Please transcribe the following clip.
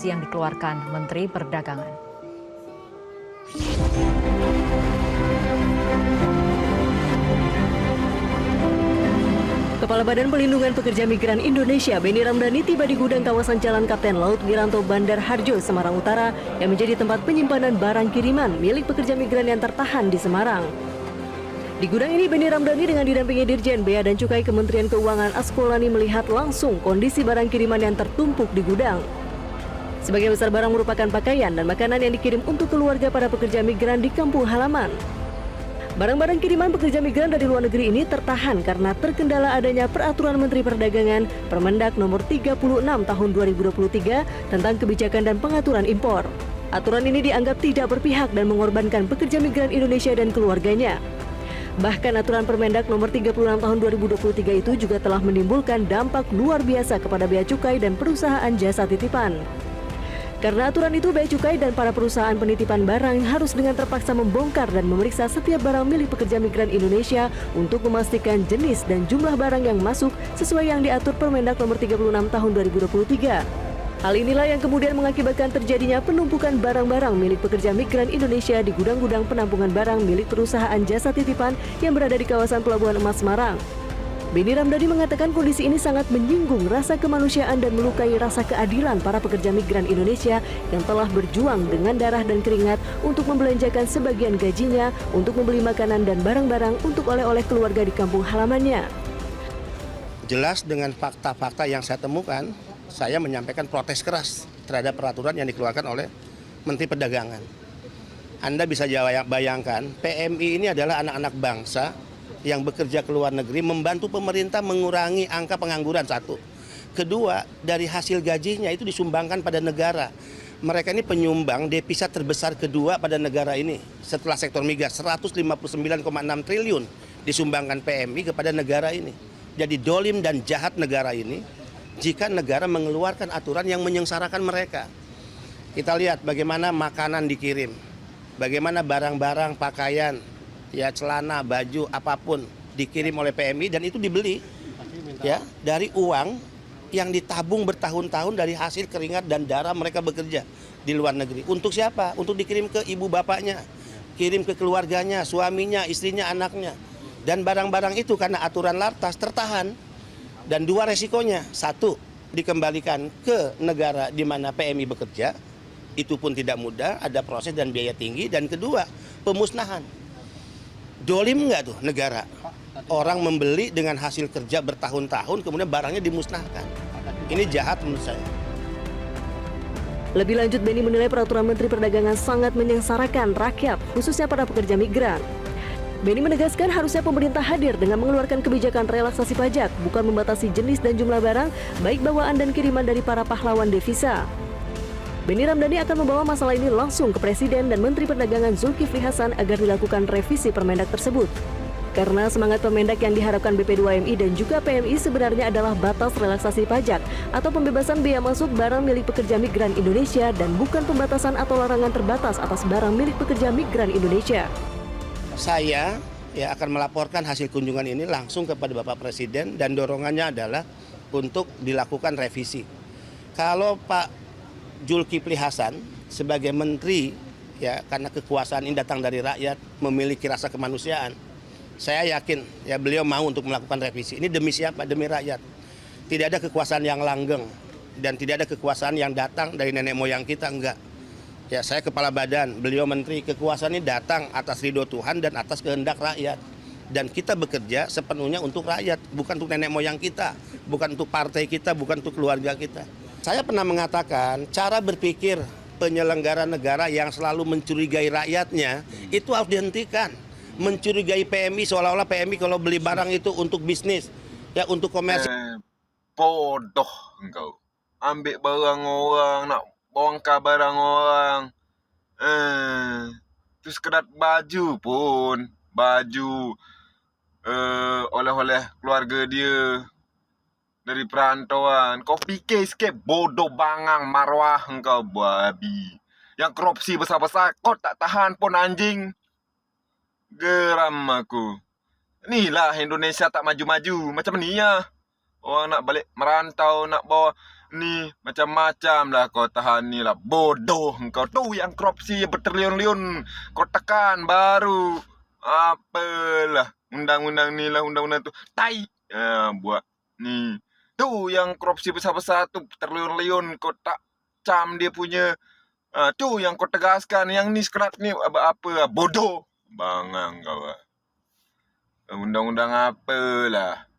yang dikeluarkan Menteri Perdagangan. Kepala Badan Pelindungan Pekerja Migran Indonesia, Beni Ramdhani, tiba di gudang kawasan Jalan Kapten Laut Wiranto Bandar Harjo, Semarang Utara, yang menjadi tempat penyimpanan barang kiriman milik pekerja migran yang tertahan di Semarang. Di gudang ini, Beni Ramdhani dengan didampingi Dirjen Bea dan Cukai Kementerian Keuangan Askolani melihat langsung kondisi barang kiriman yang tertumpuk di gudang. Sebagian besar barang merupakan pakaian dan makanan yang dikirim untuk keluarga para pekerja migran di kampung halaman. Barang-barang kiriman pekerja migran dari luar negeri ini tertahan karena terkendala adanya Peraturan Menteri Perdagangan Permendak Nomor 36 Tahun 2023 tentang kebijakan dan pengaturan impor. Aturan ini dianggap tidak berpihak dan mengorbankan pekerja migran Indonesia dan keluarganya. Bahkan aturan Permendak Nomor 36 Tahun 2023 itu juga telah menimbulkan dampak luar biasa kepada bea cukai dan perusahaan jasa titipan. Karena aturan itu, bea cukai dan para perusahaan penitipan barang harus dengan terpaksa membongkar dan memeriksa setiap barang milik pekerja migran Indonesia untuk memastikan jenis dan jumlah barang yang masuk sesuai yang diatur Permendak Nomor 36 Tahun 2023. Hal inilah yang kemudian mengakibatkan terjadinya penumpukan barang-barang milik pekerja migran Indonesia di gudang-gudang penampungan barang milik perusahaan jasa titipan yang berada di kawasan Pelabuhan Emas Semarang. Beni Ramdhani mengatakan kondisi ini sangat menyinggung rasa kemanusiaan dan melukai rasa keadilan para pekerja migran Indonesia yang telah berjuang dengan darah dan keringat untuk membelanjakan sebagian gajinya untuk membeli makanan dan barang-barang untuk oleh-oleh keluarga di kampung halamannya. Jelas dengan fakta-fakta yang saya temukan, saya menyampaikan protes keras terhadap peraturan yang dikeluarkan oleh Menteri Perdagangan. Anda bisa bayangkan, PMI ini adalah anak-anak bangsa yang bekerja ke luar negeri membantu pemerintah mengurangi angka pengangguran, satu. Kedua, dari hasil gajinya itu disumbangkan pada negara. Mereka ini penyumbang devisa terbesar kedua pada negara ini setelah sektor migas, 159,6 triliun disumbangkan PMI kepada negara ini. Jadi dolim dan jahat negara ini jika negara mengeluarkan aturan yang menyengsarakan mereka. Kita lihat bagaimana makanan dikirim, bagaimana barang-barang pakaian, ya celana, baju, apapun dikirim oleh PMI dan itu dibeli ya dari uang yang ditabung bertahun-tahun dari hasil keringat dan darah mereka bekerja di luar negeri. Untuk siapa? Untuk dikirim ke ibu bapaknya, kirim ke keluarganya, suaminya, istrinya, anaknya. Dan barang-barang itu karena aturan lartas tertahan. Dan dua resikonya, satu dikembalikan ke negara di mana PMI bekerja, itu pun tidak mudah, ada proses dan biaya tinggi. Dan kedua, pemusnahan. Dolim nggak tuh negara? Orang membeli dengan hasil kerja bertahun-tahun, kemudian barangnya dimusnahkan. Ini jahat menurut saya. Lebih lanjut, Beni menilai Peraturan Menteri Perdagangan sangat menyengsarakan rakyat, khususnya para pekerja migran. Beni menegaskan harusnya pemerintah hadir dengan mengeluarkan kebijakan relaksasi pajak, bukan membatasi jenis dan jumlah barang, baik bawaan dan kiriman dari para pahlawan devisa. Beni Ramdhani akan membawa masalah ini langsung ke Presiden dan Menteri Perdagangan Zulkifli Hasan agar dilakukan revisi Permendak tersebut. Karena semangat Permendak yang diharapkan BP2MI dan juga PMI sebenarnya adalah batas relaksasi pajak atau pembebasan bea masuk barang milik pekerja migran Indonesia dan bukan pembatasan atau larangan terbatas atas barang milik pekerja migran Indonesia. Saya akan melaporkan hasil kunjungan ini langsung kepada Bapak Presiden dan dorongannya adalah untuk dilakukan revisi. Kalau Pak Zulkifli Hasan sebagai menteri ya karena kekuasaan ini datang dari rakyat, memiliki rasa kemanusiaan. Saya yakin ya beliau mau untuk melakukan revisi. Ini demi siapa? Demi rakyat. Tidak ada kekuasaan yang langgeng dan tidak ada kekuasaan yang datang dari nenek moyang kita, enggak. Ya, saya kepala badan, beliau menteri, kekuasaan ini datang atas ridho Tuhan dan atas kehendak rakyat. Dan kita bekerja sepenuhnya untuk rakyat, bukan untuk nenek moyang kita, bukan untuk partai kita, bukan untuk keluarga kita. Saya pernah mengatakan cara berpikir penyelenggara negara yang selalu mencurigai rakyatnya itu harus dihentikan. Mencurigai PMI seolah-olah PMI kalau beli barang itu untuk bisnis, ya untuk komersial. Bodoh engkau. Ambil barang orang, nak bongkar barang orang. Tu sekedar baju pun, baju oleh-oleh keluarga dia dari perantauan. Kau fikir sikit, bodoh bangang marwah engkau babi. Yang korupsi besar-besar kau tak tahan pun anjing. Geram aku. Inilah Indonesia tak maju-maju. Macam ni ya. Orang nak balik merantau, nak bawa Ni macam-macam lah kau tahan ni lah. Bodoh engkau tu yang korupsi bertriliun-liun. Kau tekan baru. Apalah. Undang-undang ni lah, undang-undang tu. Tai. Buat ni. Tu yang korupsi besar-besar tu bertriliun-liun. Kau tak cam dia punya. Tu yang kau tegaskan. Yang ni sekerat ni apa. Bodoh. Bangang kau lah. Undang-undang apalah.